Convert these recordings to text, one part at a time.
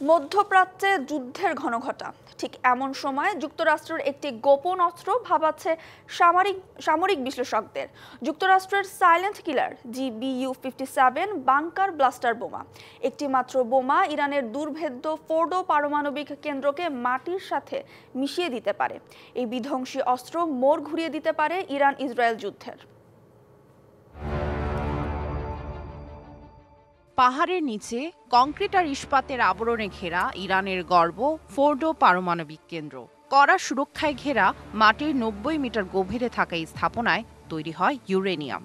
মধ্যপ্রাচ্যে যুদ্ধের ঘনঘটা, ঠিক এমন সময় যুক্তরাষ্ট্রের একটি গোপন অস্ত্র ভাবাচ্ছে সামরিক বিশ্লেষকদের। যুক্তরাষ্ট্রের silent killer GBU-57 bunker blaster বোমা। একটি মাত্র বোমা ইরানের দুর্ভেদ্য ফোর্ডো পারমাণবিক কেন্দ্রকে মাটির সাথে মিশিয়ে দিতে পারে। এই বিধ্বংসী অস্ত্র মোড় ঘুরিয়ে দিতে পারে ইরান ইসরায়েল যুদ্ধের। পাহাড়ের নিচে কংক্রিট আর ইস্পাতের আবরণে ঘেরা ইরানের গর্ব ফোর্ডো পারমাণবিক কেন্দ্র। কড়া সুরক্ষায় ঘেরা মাটির 90 মিটার গভীরে থাকা এই স্থাপনায় তৈরি হয় ইউরেনিয়াম।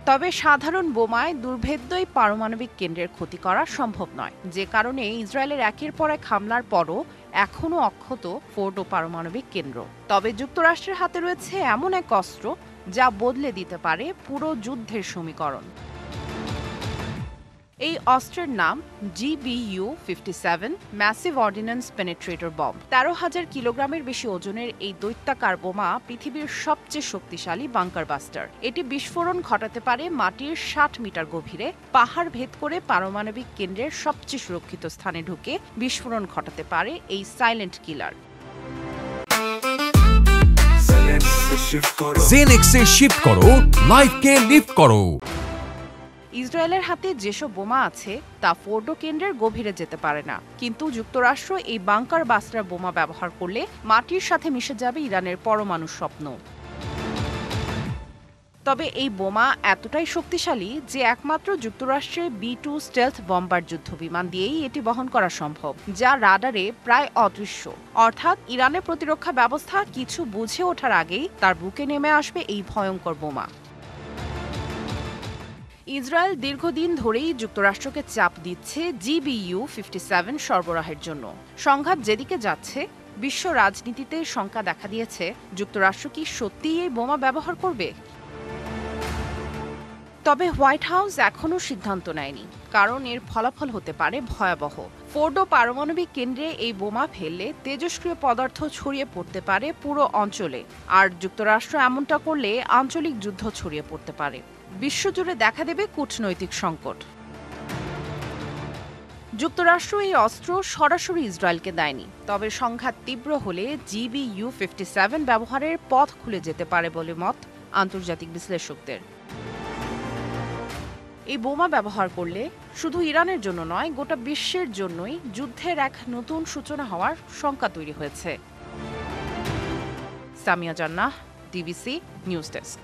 তবে সাধারণ বোমায় দুর্ভেদ্য এই পারমাণবিক কেন্দ্রের ক্ষতি করা সম্ভব নয়, যে কারণে ইসরায়েলের একের পর এক হামলার পরও এখনও অক্ষত ফোর্ডো পারমাণবিক কেন্দ্র। তবে যুক্তরাষ্ট্রের হাতে রয়েছে এমন এক অস্ত্র যা বদলে দিতে পারে পুরো যুদ্ধের সমীকরণ। এই অস্ত্রের নাম GBU-57 ম্যাসিভ অর্ডিন্যান্স পেনেট্রেটর বম্ব। 13,000 কিলোগ্রামের বেশি ওজনের এই দৈত্যাকার বোমা পৃথিবীর সবচেয়ে শক্তিশালী বাংকার বাস্টার। এটি বিস্ফোরণ ঘটাতে পারে মাটির 60 মিটার গভীরে, পাহাড় ভেদ করে পারমাণবিক কেন্দ্রের সবচেয়ে সুরক্ষিত স্থানে ঢুকে বিস্ফোরণ ঘটাতে পারে এই সাইলেন্ট কিলার। জেনেক্সে শিফট করো, লাইফকে লিফট করো। ইসরায়েলের হাতে যেসব বোমা আছে তা ফোর্ডো কেন্দ্রের গভীরে যেতে পারে না, কিন্তু যুক্তরাষ্ট্র এই বাংকার বাস্টার বোমা ব্যবহার করলে মাটির সাথে মিশে যাবে ইরানের পরমাণু স্বপ্ন। তবে এই বোমা এতটাই শক্তিশালী যে একমাত্র যুক্তরাষ্ট্রের B-2 স্টেলথ বম্বার যুদ্ধবিমান দিয়েই এটি বহন করা সম্ভব, যা রাডারে প্রায় অদৃশ্য। অর্থাৎ ইরানের প্রতিরক্ষা ব্যবস্থা কিছু বুঝে ওঠার আগেই তার বুকে নেমে আসবে এই ভয়ঙ্কর বোমা। ইসরায়েল দীর্ঘদিন ধরেই যুক্তরাষ্ট্রকে চাপ দিচ্ছে GBU-57 সরবরাহের জন্য। সংঘাত যেদিকে যাচ্ছে, বিশ্ব রাজনীতিতে শঙ্কা দেখা দিয়েছে যুক্তরাষ্ট্র কি সত্যিই এই বোমা ব্যবহার করবে। তবে হোয়াইট হাউস এখনও সিদ্ধান্ত নেয়নি, কারণ এর ফলাফল হতে পারে ভয়াবহ। ফোর্ডো পারমাণবিক কেন্দ্রে এই বোমা ফেললে তেজস্ক্রিয় পদার্থ ছড়িয়ে পড়তে পারে পুরো অঞ্চলে, আর যুক্তরাষ্ট্র এমনটা করলে আঞ্চলিক যুদ্ধ ছড়িয়ে পড়তে পারে। বিশ্বজুড়ে দেখা দেবে কূটনৈতিক সংকট। যুক্তরাষ্ট্র এই অস্ত্র সরাসরি ইসরায়েলকে দেয়নি, তবে সংঘাত তীব্র হলে GBU-57 ব্যবহারের পথ খুলে যেতে পারে বলে মত আন্তর্জাতিক বিশ্লেষকদের। এই বোমা ব্যবহার করলে শুধু ইরানের জন্য নয়, গোটা বিশ্বের জন্যই যুদ্ধের এক নতুন সূচনা হওয়ার শঙ্কা তৈরি হয়েছে। সামিয়া জান্নাহ, DBC নিউজ ডেস্ক।